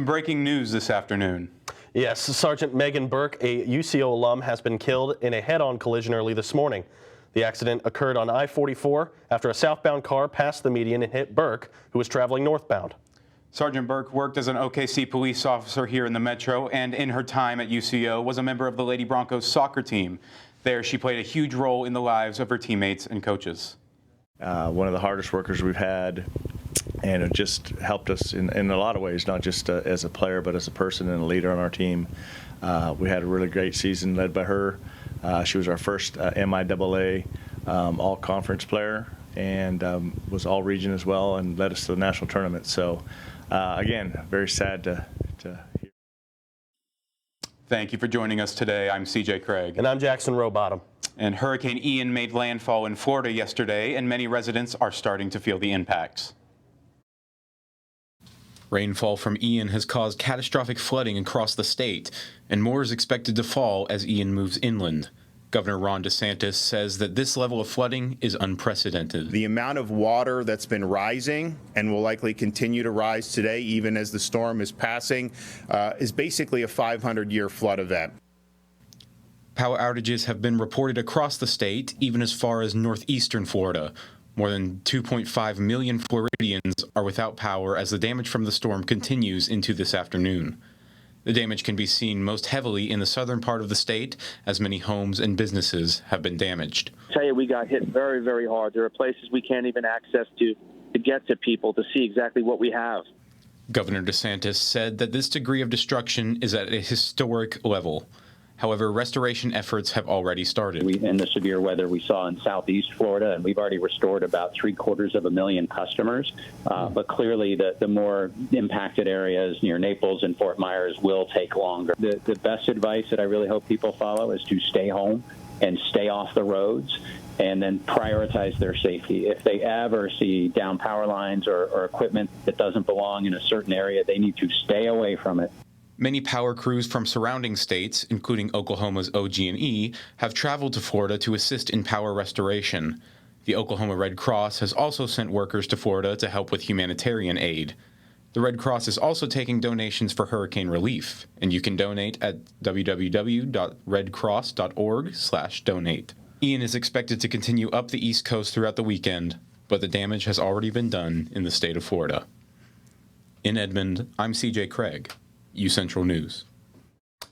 some breaking news this afternoon. Yes, Sergeant Megan Burke, a UCO alum, has been killed in a head-on collision early this morning. The accident occurred on I-44 after a southbound car passed the median and hit Burke, who was traveling northbound. Sergeant Burke worked as an OKC police officer here in the Metro, and in her time at UCO was a member of the Lady Broncos soccer team. There, she played a huge role in the lives of her teammates and coaches. One of the hardest workers we've had, and it just helped us in a lot of ways, not just as a player, but as a person and a leader on our team. We had a really great season led by her. She was our first MIAA all-conference player, and was all-region as well, and led us to the national tournament. So, again, very sad to hear. Thank you for joining us today. I'm CJ Craig. And I'm Jackson Rowbottom. And Hurricane Ian made landfall in Florida yesterday, and many residents are starting to feel the impacts. Rainfall from Ian has caused catastrophic flooding across the state, and more is expected to fall as Ian moves inland. Governor Ron DeSantis says that this level of flooding is unprecedented. The amount of water that's been rising and will likely continue to rise today, even as the storm is passing, is basically a 500-year flood event. Power outages have been reported across the state, even as far as northeastern Florida. More than 2.5 million Floridians are without power as the damage from the storm continues into this afternoon. The damage can be seen most heavily in the southern part of the state, as many homes and businesses have been damaged. I tell you, we got hit very, very hard. There are places we can't even access to get to people to see exactly what we have. Governor DeSantis said that this degree of destruction is at a historic level. However, restoration efforts have already started. In the severe weather we saw in southeast Florida, and we've already restored about 750,000 customers. But clearly the more impacted areas near Naples and Fort Myers will take longer. The best advice that I really hope people follow is to stay home and stay off the roads, and then prioritize their safety. If they ever see down power lines or equipment that doesn't belong in a certain area, they need to stay away from it. Many power crews from surrounding states, including Oklahoma's OG&E, have traveled to Florida to assist in power restoration. The Oklahoma Red Cross has also sent workers to Florida to help with humanitarian aid. The Red Cross is also taking donations for hurricane relief, and you can donate at www.redcross.org/donate. Ian is expected to continue up the East Coast throughout the weekend, but the damage has already been done in the state of Florida. In Edmond, I'm CJ Craig, UCentral News.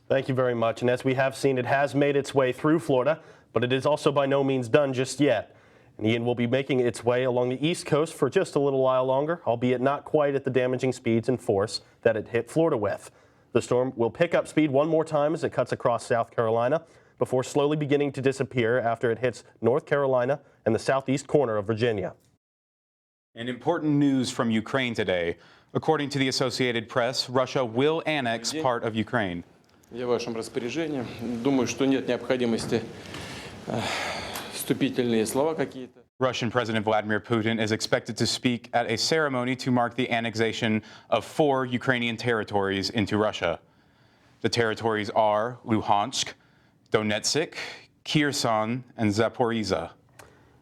Thank you very much. And as we have seen, it has made its way through Florida, but it is also by no means done just yet. And Ian will be making its way along the East Coast for just a little while longer, albeit not quite at the damaging speeds and force that it hit Florida with. The storm will pick up speed one more time as it cuts across South Carolina before slowly beginning to disappear after it hits North Carolina and the southeast corner of Virginia. And important news from Ukraine today. According to the Associated Press, Russia will annex part of Ukraine. Я в вашем распоряжении. Думаю, что нет необходимости вступительные слова какие-то. Russian President Vladimir Putin is expected to speak at a ceremony to mark the annexation of 4 Ukrainian territories into Russia. The territories are Luhansk, Donetsk, Kherson, and Zaporizhzhia.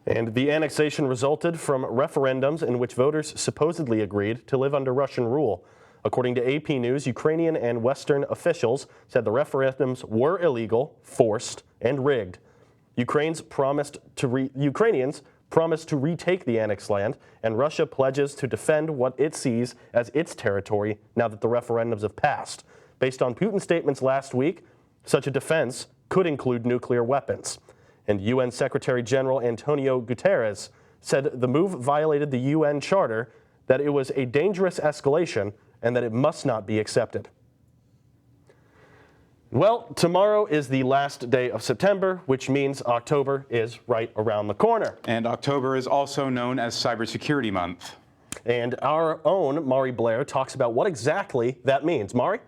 And the annexation resulted from referendums in which voters supposedly agreed to live under Russian rule. According to AP News, Ukrainian and Western officials said the referendums were illegal, forced, and rigged. Ukrainians promised to retake the annexed land, and Russia pledges to defend what it sees as its territory now that the referendums have passed. Based on Putin's statements last week, such a defense could include nuclear weapons. And UN Secretary General Antonio Guterres said the move violated the UN Charter, that it was a dangerous escalation, and that it must not be accepted. Well, tomorrow is the last day of September, which means October is right around the corner. And October is also known as Cybersecurity Month. And our own Mari Blair talks about what exactly that means. Mari?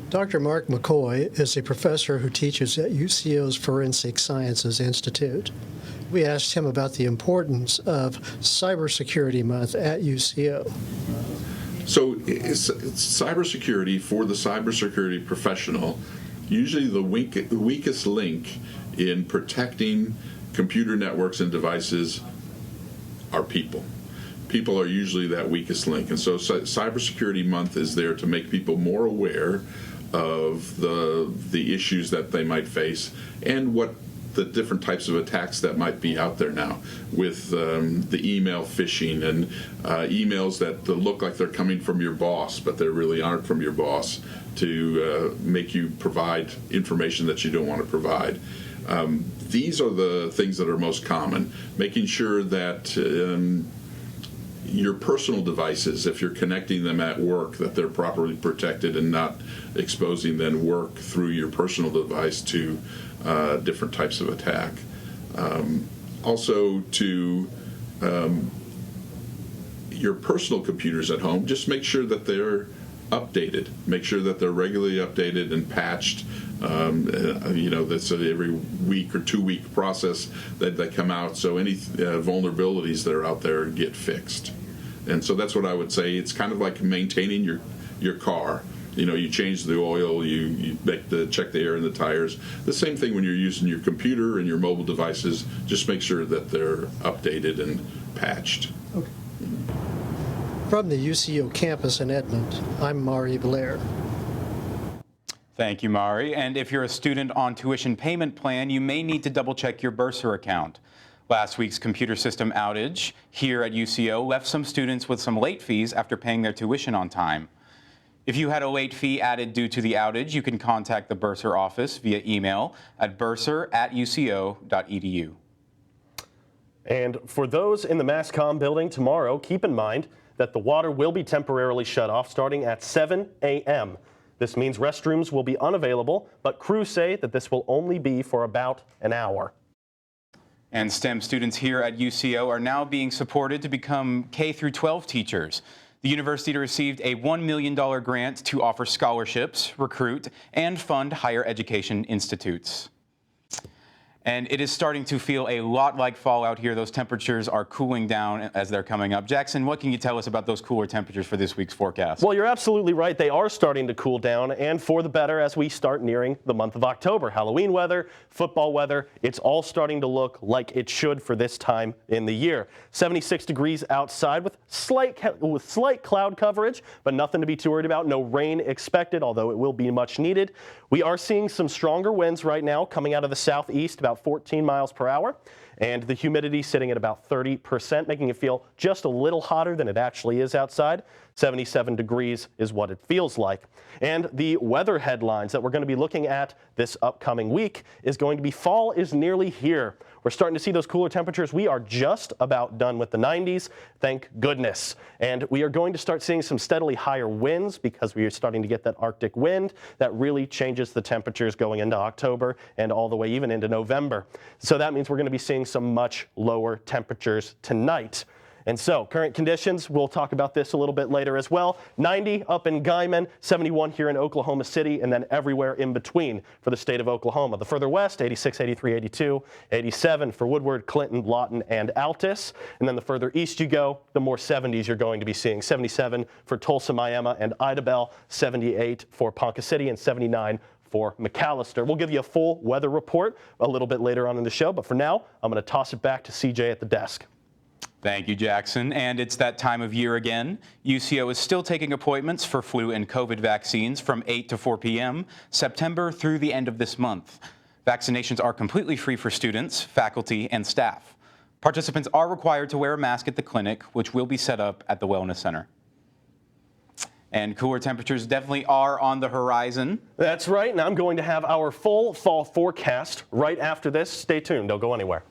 Dr. Mark McCoy is a professor who teaches at UCO's Forensic Sciences Institute. We asked him about the importance of Cybersecurity Month at UCO. So cybersecurity, for the cybersecurity professional, usually the weakest link in protecting computer networks and devices are people. people are usually that weakest link. And so Cybersecurity Month is there to make people more aware of the issues that they might face and what the different types of attacks that might be out there now with the email phishing and emails that look like they're coming from your boss, but they really aren't from your boss, to make you provide information that you don't want to provide. These are the things that are most common. Making sure that your personal devices, if you're connecting them at work, that they're properly protected and not exposing then work through your personal device to different types of attack. Also to your personal computers at home, just make sure that they're updated. Make sure that they're regularly updated and patched. That's every week or 2 week process that they come out, so any vulnerabilities that are out there get fixed. And so that's what I would say. It's kind of like maintaining your car. You change the oil, you check the air in the tires. The same thing when you're using your computer and your mobile devices. Just make sure that they're updated and patched. Okay. From the UCO campus in Edmond, I'm Mari Blair. Thank you, Mari. And if you're a student on tuition payment plan, you may need to double-check your Bursar account. Last week's computer system outage here at UCO left some students with some late fees after paying their tuition on time. If you had a late fee added due to the outage, you can contact the Bursar office via email at bursar@uco.edu. And for those in the MassCom building tomorrow, keep in mind that the water will be temporarily shut off starting at 7 a.m. This means restrooms will be unavailable, but crews say that this will only be for about an hour. And STEM students here at UCO are now being supported to become K-12 teachers. The university received a $1 million grant to offer scholarships, recruit, and fund higher education institutes. And it is starting to feel a lot like fall out here. Those temperatures are cooling down as they're coming up. Jackson, what can you tell us about those cooler temperatures for this week's forecast? Well, you're absolutely right. They are starting to cool down, and for the better as we start nearing the month of October. Halloween weather, football weather, it's all starting to look like it should for this time in the year. 76 degrees outside with slight cloud coverage, but nothing to be too worried about. No rain expected, although it will be much needed. We are seeing some stronger winds right now coming out of the southeast, about 14 miles per hour, and the humidity sitting at about 30%, making it feel just a little hotter than it actually is outside. 77 degrees is what it feels like. And the weather headlines that we're going to be looking at this upcoming week is going to be fall is nearly here. We're starting to see those cooler temperatures. We are just about done with the 90s, thank goodness. And we are going to start seeing some steadily higher winds because we are starting to get that Arctic wind that really changes the temperatures going into October and all the way even into November. So that means we're going to be seeing some much lower temperatures tonight. And so current conditions, we'll talk about this a little bit later as well. 90 up in Guyman, 71 here in Oklahoma City, and then everywhere in between for the state of Oklahoma. The further west, 86, 83, 82, 87 for Woodward, Clinton, Lawton, and Altus. And then the further east you go, the more 70s you're going to be seeing. 77 for Tulsa, Miami, and Idabel, 78 for Ponca City, and 79 for McAllister. We'll give you a full weather report a little bit later on in the show, but for now, I'm going to toss it back to CJ at the desk. Thank you, Jackson. And it's that time of year again. UCO is still taking appointments for flu and COVID vaccines from 8 to 4 p.m., September through the end of this month. Vaccinations are completely free for students, faculty, and staff. Participants are required to wear a mask at the clinic, which will be set up at the Wellness Center. And cooler temperatures definitely are on the horizon. That's right, and I'm going to have our full fall forecast right after this. Stay tuned, don't go anywhere.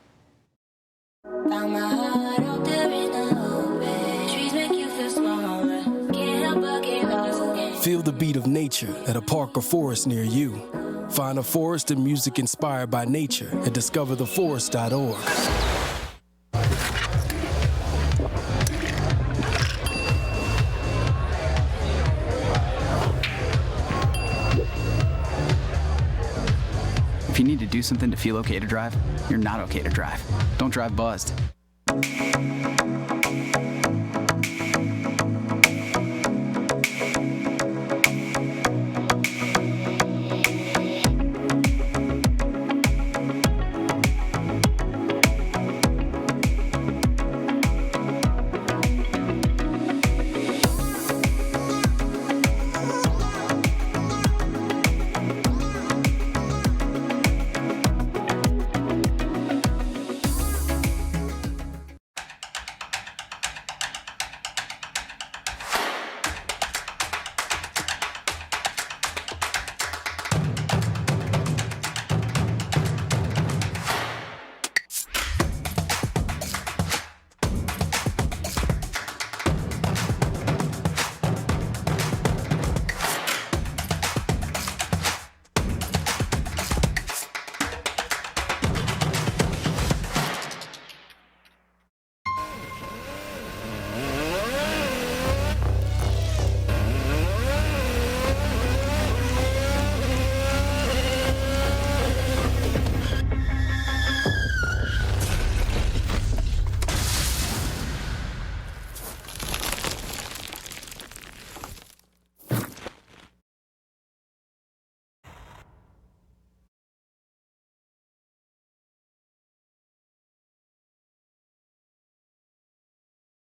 Feel the beat of nature at a park or forest near you. Find a forest and music inspired by nature at discovertheforest.org. If you need to do something to feel okay to drive, you're not okay to drive. Don't drive buzzed.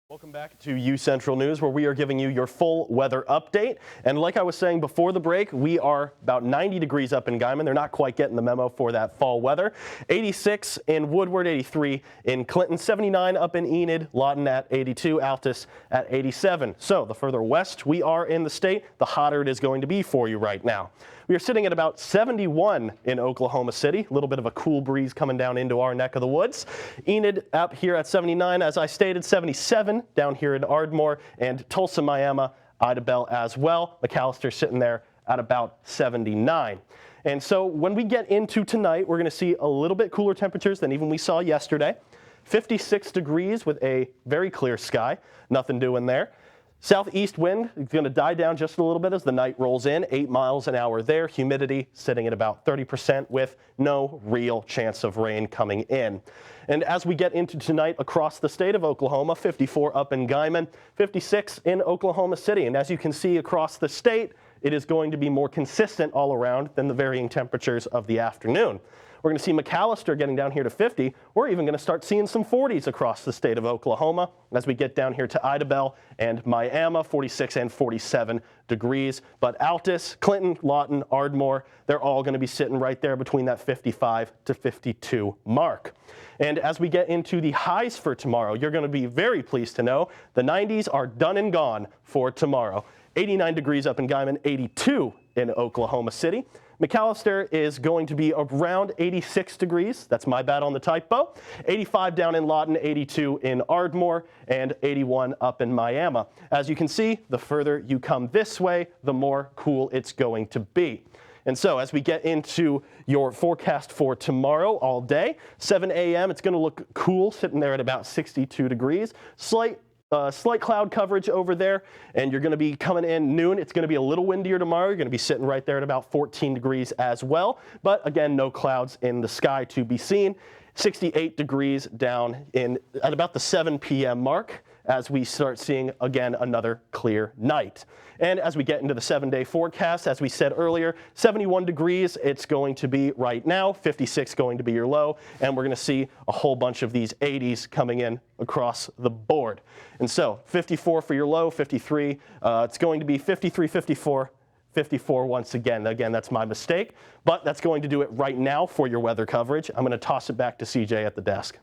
Welcome back to UCentral News, where we are giving you your full weather update. And like I was saying before the break, we are about 90 degrees up in Guyman. They're not quite getting the memo for that fall weather. 86 in Woodward, 83 in Clinton, 79 up in Enid, Lawton at 82, Altus at 87. So the further west we are in the state, the hotter it is going to be for you right now. We are sitting at about 71 in Oklahoma City, a little bit of a cool breeze coming down into our neck of the woods. Enid up here at 79, as I stated, 77 down here in Ardmore, and Tulsa, Miami, Idabel as well. McAllister sitting there at about 79. And so when we get into tonight, we're going to see a little bit cooler temperatures than even we saw yesterday. 56 degrees with a very clear sky, nothing doing there. Southeast wind is going to die down just a little bit as the night rolls in, 8 miles an hour there. Humidity sitting at about 30% with no real chance of rain coming in. And as we get into tonight across the state of Oklahoma, 54 up in Guyman, 56 in Oklahoma City. And as you can see across the state, it is going to be more consistent all around than the varying temperatures of the afternoon. We're going to see McAllister getting down here to 50. We're even going to start seeing some 40s across the state of Oklahoma as we get down here to Idabel and Miami, 46 and 47 degrees. But Altus, Clinton, Lawton, Ardmore, they're all going to be sitting right there between that 55 to 52 mark. And as we get into the highs for tomorrow, you're going to be very pleased to know the 90s are done and gone for tomorrow. 89 degrees up in Guyman, 82 in Oklahoma City. McAllister is going to be around 86 degrees. That's my bad on the typo. 85 down in Lawton, 82 in Ardmore, and 81 up in Miami. As you can see, the further you come this way, the more cool it's going to be. And so as we get into your forecast for tomorrow all day, 7 a.m., it's going to look cool, sitting there at about 62 degrees. Slight cloud coverage over there, and you're going to be coming in noon. It's going to be a little windier tomorrow. You're going to be sitting right there at about 14 degrees as well. But again, no clouds in the sky to be seen. 68 degrees down at about the 7 p.m. mark as we start seeing, again, another clear night. And as we get into the 7-day forecast, as we said earlier, 71 degrees it's going to be right now, 56 going to be your low, and we're going to see a whole bunch of these 80s coming in across the board. And so 54 for your low, 53, it's going to be 53, 54, 54 once again. Again, that's my mistake, but that's going to do it right now for your weather coverage. I'm going to toss it back to CJ at the desk.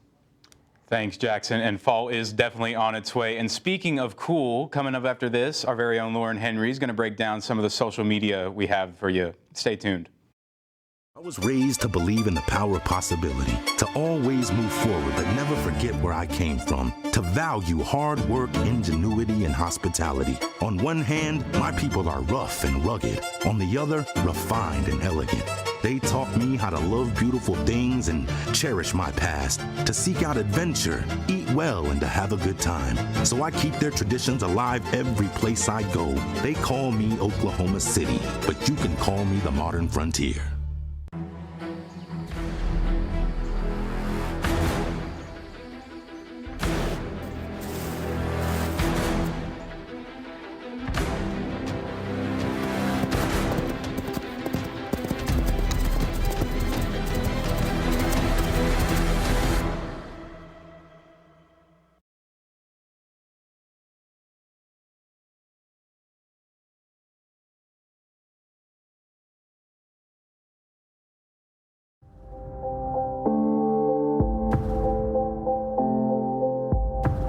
Thanks, Jackson. And fall is definitely on its way. And speaking of cool, coming up after this, our very own Lauren Henry is going to break down some of the social media we have for you. Stay tuned. I was raised to believe in the power of possibility, to always move forward but never forget where I came from, to value hard work, ingenuity, and hospitality. On one hand, my people are rough and rugged. On the other, refined and elegant. They taught me how to love beautiful things and cherish my past, to seek out adventure, eat well, and to have a good time. So I keep their traditions alive every place I go. They call me Oklahoma City, but you can call me the modern frontier.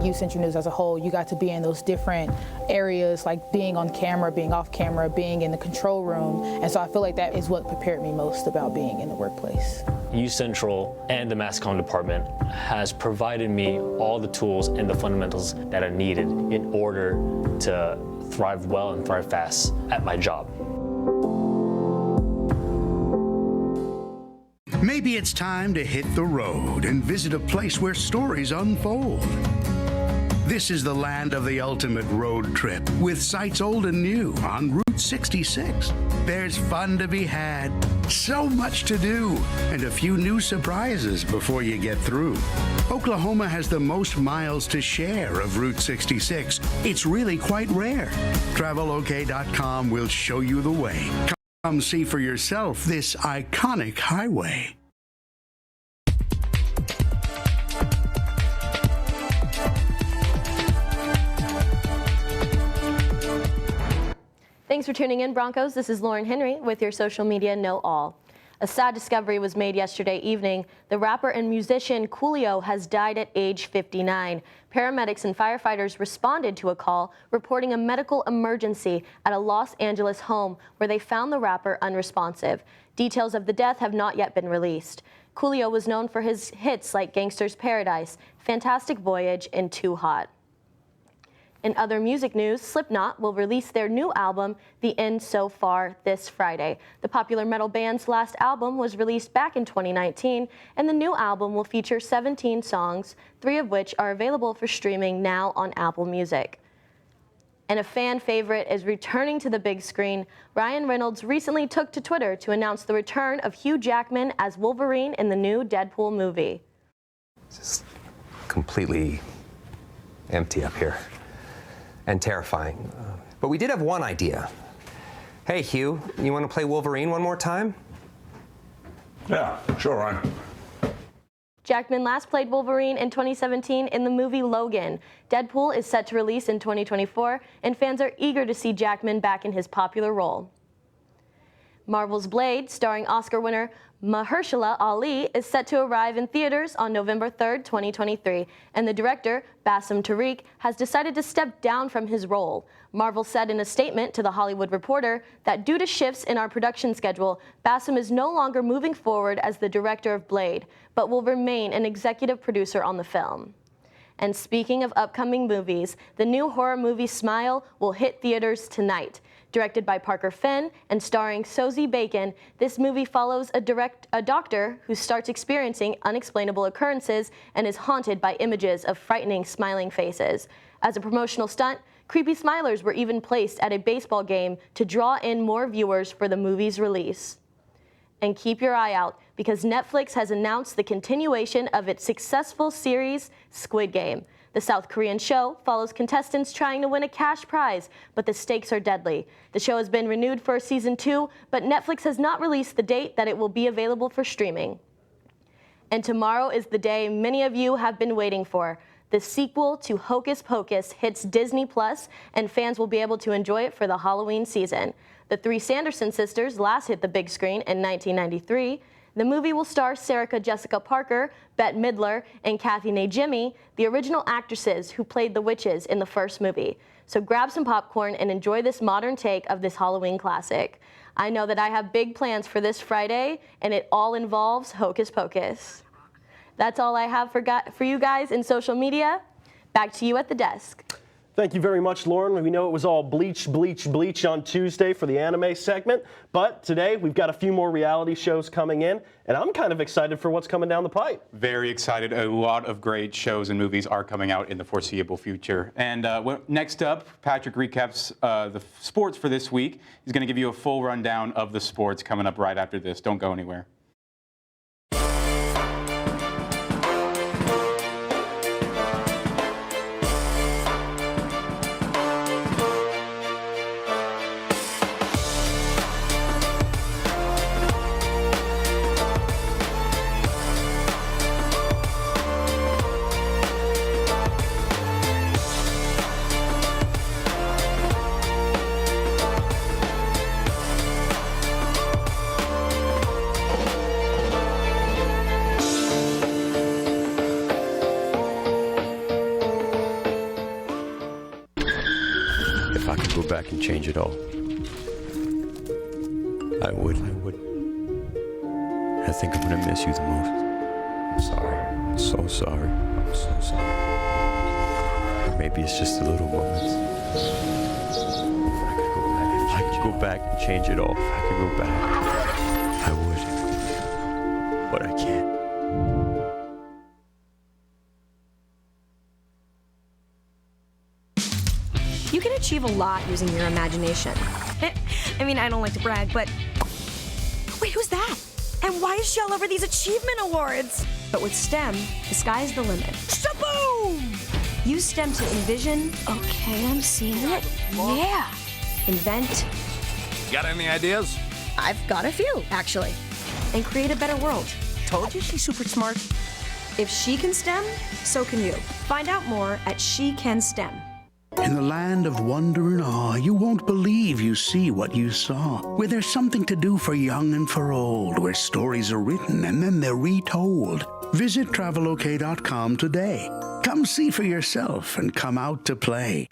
UCentral News as a whole, you got to be in those different areas, like being on camera, being off camera, being in the control room. And so I feel like that is what prepared me most about being in the workplace. UCentral and the mass comm department has provided me all the tools and the fundamentals that are needed in order to thrive well and thrive fast at my job. Maybe it's time to hit the road and visit a place where stories unfold. This is the land of the ultimate road trip, with sights old and new on Route 66. There's fun to be had, so much to do, and a few new surprises before you get through. Oklahoma has the most miles to share of Route 66. It's really quite rare. TravelOK.com will show you the way. Come see for yourself this iconic highway. Thanks for tuning in, Broncos. This is Lauren Henry with your social media know-all. A sad discovery was made yesterday evening. The rapper and musician Coolio has died at age 59. Paramedics and firefighters responded to a call reporting a medical emergency at a Los Angeles home where they found the rapper unresponsive. Details of the death have not yet been released. Coolio was known for his hits like Gangster's Paradise, Fantastic Voyage, and Too Hot. In other music news, Slipknot will release their new album, The End So Far, this Friday. The popular metal band's last album was released back in 2019, and the new album will feature 17 songs, 3 of which are available for streaming now on Apple Music. And a fan favorite is returning to the big screen. Ryan Reynolds recently took to Twitter to announce the return of Hugh Jackman as Wolverine in the new Deadpool movie. It's just completely empty up here. And terrifying. But we did have one idea. Hey, Hugh, you want to play Wolverine one more time? Yeah, sure, Ryan. Jackman last played Wolverine in 2017 in the movie Logan. Deadpool is set to release in 2024, and fans are eager to see Jackman back in his popular role. Marvel's Blade, starring Oscar winner Mahershala Ali, is set to arrive in theaters on November 3rd, 2023, and the director, Bassem Tariq, has decided to step down from his role. Marvel said in a statement to The Hollywood Reporter that due to shifts in our production schedule, Bassem is no longer moving forward as the director of Blade, but will remain an executive producer on the film. And speaking of upcoming movies, the new horror movie Smile will hit theaters tonight. Directed by Parker Finn and starring Sosie Bacon, this movie follows a doctor who starts experiencing unexplainable occurrences and is haunted by images of frightening, smiling faces. As a promotional stunt, creepy smilers were even placed at a baseball game to draw in more viewers for the movie's release. And keep your eye out, because Netflix has announced the continuation of its successful series, Squid Game. The South Korean show follows contestants trying to win a cash prize, but the stakes are deadly. The show has been renewed for season 2, but Netflix has not released the date that it will be available for streaming. And tomorrow is the day many of you have been waiting for. The sequel to Hocus Pocus hits Disney+, and fans will be able to enjoy it for the Halloween season. The 3 Sanderson sisters last hit the big screen in 1993. The movie will star Sarah Jessica Parker, Bette Midler, and Kathy Najimy, the original actresses who played the witches in the first movie. So grab some popcorn and enjoy this modern take of this Halloween classic. I know that I have big plans for this Friday, and it all involves Hocus Pocus. That's all I have for you guys in social media. Back to you at the desk. Thank you very much, Lauren. We know it was all bleach, bleach, bleach on Tuesday for the anime segment, but today we've got a few more reality shows coming in, and I'm kind of excited for what's coming down the pipe. Very excited. A lot of great shows and movies are coming out in the foreseeable future. And next up, Patrick recaps the sports for this week. He's going to give you a full rundown of the sports coming up right after this. Don't go anywhere. If I could go back and change it all, I would. I think I'm gonna miss you the most. I'm sorry. I'm so sorry. I'm so sorry. Or maybe it's just the little moments. If I could go back and change it all, if I could go back, I would. But I can't. You can achieve a lot using your imagination. I mean, I don't like to brag, but... Wait, who's that? And why is she all over these achievement awards? But with STEM, the sky's the limit. Shaboom! Use STEM to envision... Okay, I'm seeing it. Yeah. Invent... Got any ideas? I've got a few, actually. And create a better world. Told you she's super smart. If she can STEM, so can you. Find out more at SheCanSTEM. In the land of wonder and awe, you won't believe you see what you saw. Where there's something to do for young and for old, where stories are written and then they're retold. Visit travelok.com today. Come see for yourself and come out to play.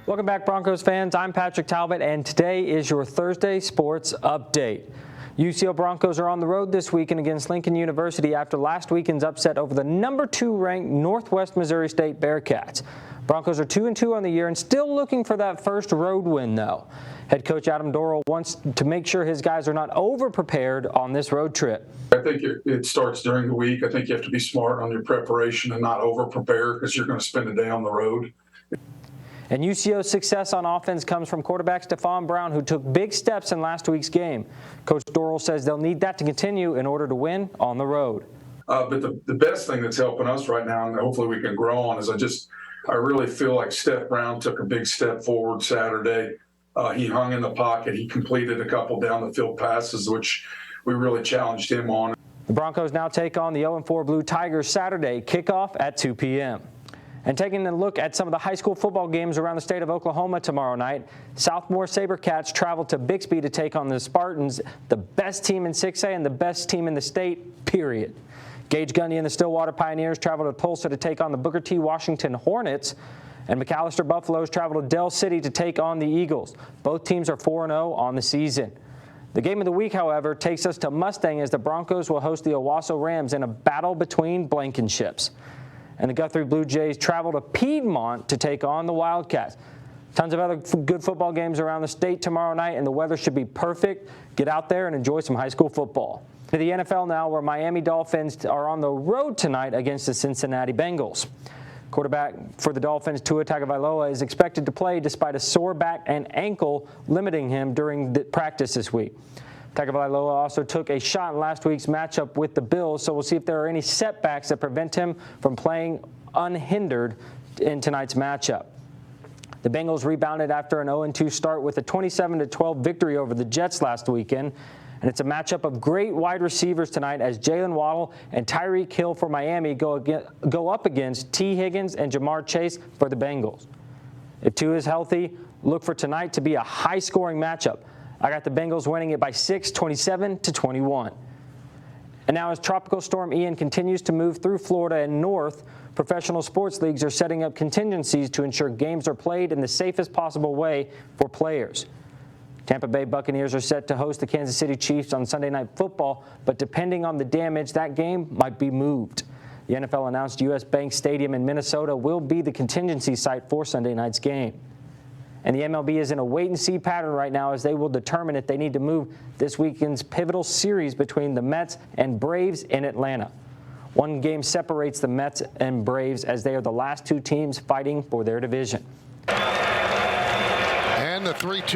Welcome back, Broncos fans. I'm Patrick Talbot, and today is your Thursday Sports Update. UCO Broncos are on the road this weekend against Lincoln University after last weekend's upset over the number 2 ranked Northwest Missouri State Bearcats. Broncos are 2-2 on the year and still looking for that first road win, though. Head coach Adam Dorrell wants to make sure his guys are not over-prepared on this road trip. I think it starts during the week. I think you have to be smart on your preparation and not over-prepare because you're going to spend a day on the road. And UCO's success on offense comes from quarterback Stephon Brown, who took big steps in last week's game. Coach Dorrell says they'll need that to continue in order to win on the road. But the best thing that's helping us right now, and hopefully we can grow on, is I really feel like Steph Brown took a big step forward Saturday. He hung in the pocket. He completed a couple down the field passes, which we really challenged him on. The Broncos now take on the 0-4 Blue Tigers Saturday, kickoff at 2 p.m. And taking a look at some of the high school football games around the state of Oklahoma tomorrow night, Southmore Sabercats travel to Bixby to take on the Spartans, the best team in 6A and the best team in the state, period. Gage Gundy and the Stillwater Pioneers travel to Tulsa to take on the Booker T. Washington Hornets, and McAllister Buffaloes travel to Dell City to take on the Eagles. Both teams are 4-0 on the season. The game of the week, however, takes us to Mustang as the Broncos will host the Owasso Rams in a battle between Blankenships. And the Guthrie Blue Jays travel to Piedmont to take on the Wildcats. Tons of other good football games around the state tomorrow night, and the weather should be perfect. Get out there and enjoy some high school football. To the NFL now, where Miami Dolphins are on the road tonight against the Cincinnati Bengals. Quarterback for the Dolphins, Tua Tagovailoa, is expected to play despite a sore back and ankle limiting him during the practice this week. Tagovailoa also took a shot in last week's matchup with the Bills, so we'll see if there are any setbacks that prevent him from playing unhindered in tonight's matchup. The Bengals rebounded after an 0-2 start with a 27-12 victory over the Jets last weekend, and it's a matchup of great wide receivers tonight as Jalen Waddle and Tyreek Hill for Miami go up against T. Higgins and Jamar Chase for the Bengals. If Tua is healthy, look for tonight to be a high-scoring matchup. I got the Bengals winning it by 6, 27-21. And now as Tropical Storm Ian continues to move through Florida and north, professional sports leagues are setting up contingencies to ensure games are played in the safest possible way for players. Tampa Bay Buccaneers are set to host the Kansas City Chiefs on Sunday Night Football, but depending on the damage, that game might be moved. The NFL announced U.S. Bank Stadium in Minnesota will be the contingency site for Sunday night's game. And the MLB is in a wait-and-see pattern right now as they will determine if they need to move this weekend's pivotal series between the Mets and Braves in Atlanta. One game separates the Mets and Braves as they are the last two teams fighting for their division. And the 3-2.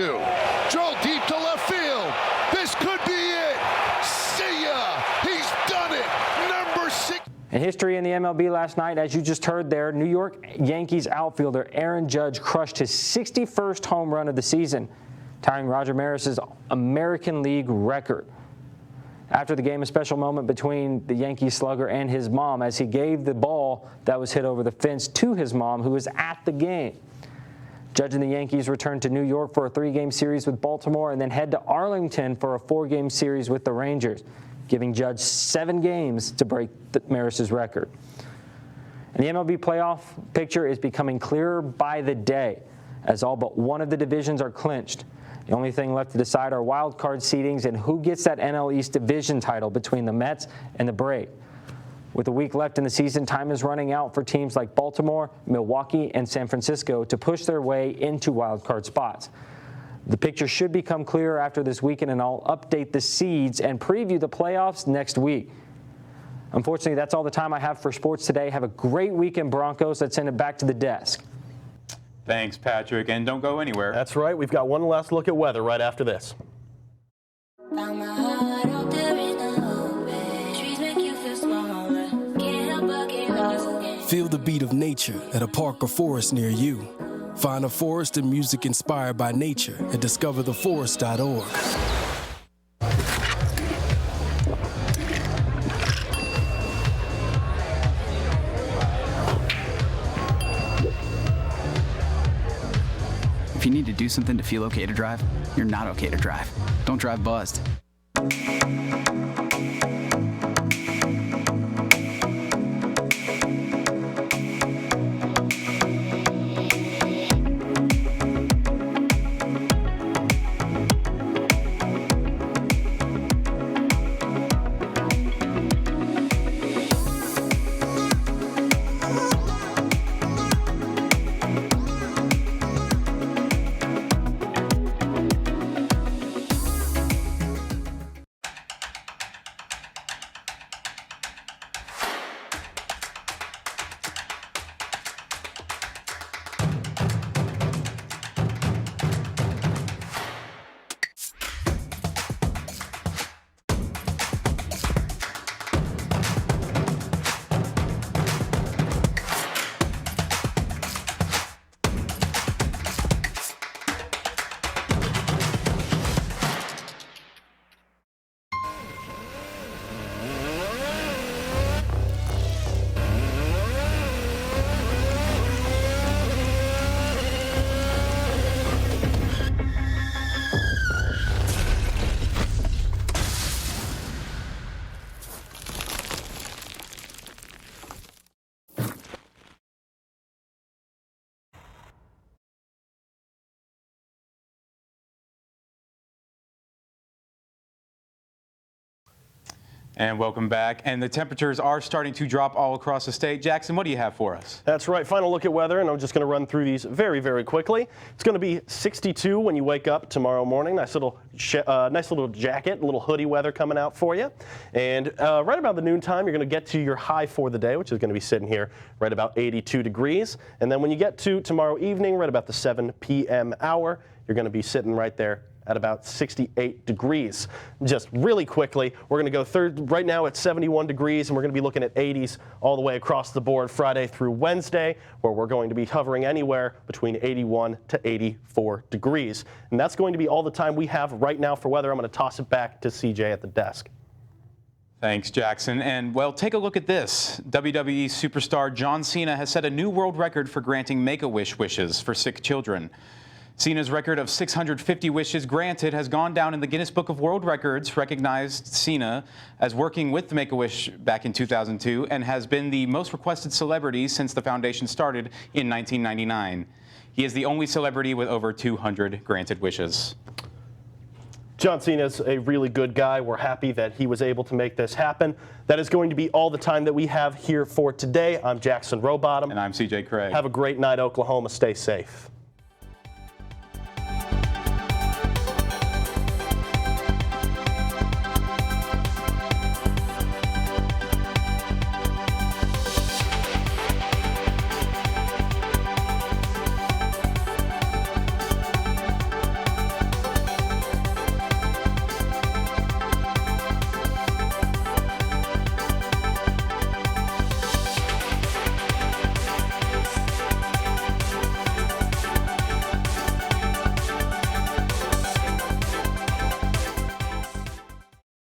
Drilled deep to left field. This could be it. See ya. He's done it. Number 6. In history in the MLB last night, as you just heard there, New York Yankees outfielder Aaron Judge crushed his 61st home run of the season, tying Roger Maris's American League record. After the game, a special moment between the Yankee slugger and his mom as he gave the ball that was hit over the fence to his mom, who was at the game. Judge and the Yankees returned to New York for a 3-game series with Baltimore and then head to Arlington for a 4-game series with the Rangers, giving Judge 7 games to break Maris's record. And the MLB playoff picture is becoming clearer by the day as all but one of the divisions are clinched. The only thing left to decide are wild card seedings and who gets that NL East division title between the Mets and the Braves. With a week left in the season, time is running out for teams like Baltimore, Milwaukee, and San Francisco to push their way into wild card spots. The picture should become clearer after this weekend, and I'll update the seeds and preview the playoffs next week. Unfortunately, that's all the time I have for sports today. Have a great weekend, Broncos. Let's send it back to the desk. Thanks, Patrick, and don't go anywhere. That's right. We've got one last look at weather right after this. Found my heart out there. Feel the beat of nature at a park or forest near you. Find a forest and music inspired by nature at discovertheforest.org. If you need to do something to feel okay to drive, you're not okay to drive. Don't drive buzzed. And welcome back. And the temperatures are starting to drop all across the state. Jackson, what do you have for us? That's right. Final look at weather, and I'm just going to run through these very, very quickly. It's going to be 62 when you wake up tomorrow morning. Nice little jacket, a little hoodie weather coming out for you. And right about the noontime, you're going to get to your high for the day, which is going to be sitting here right about 82 degrees. And then when you get to tomorrow evening, right about the 7 p.m. hour, you're going to be sitting right there at about 68 degrees. Just really quickly, we're going to go right now at 71 degrees, and we're going to be looking at 80s all the way across the board Friday through Wednesday, where we're going to be hovering anywhere between 81 to 84 degrees. And that's going to be all the time we have right now for weather. I'm going to toss it back to CJ at the desk. Thanks, Jackson. And, well, take a look at this. WWE superstar John Cena has set a new world record for granting Make-A-Wish wishes for sick children. Cena's record of 650 wishes granted has gone down in the Guinness Book of World Records, recognized Cena as working with the Make-A-Wish back in 2002, and has been the most requested celebrity since the foundation started in 1999. He is the only celebrity with over 200 granted wishes. John Cena's a really good guy. We're happy that he was able to make this happen. That is going to be all the time that we have here for today. I'm Jackson Rowbottom. And I'm CJ Craig. Have a great night, Oklahoma. Stay safe.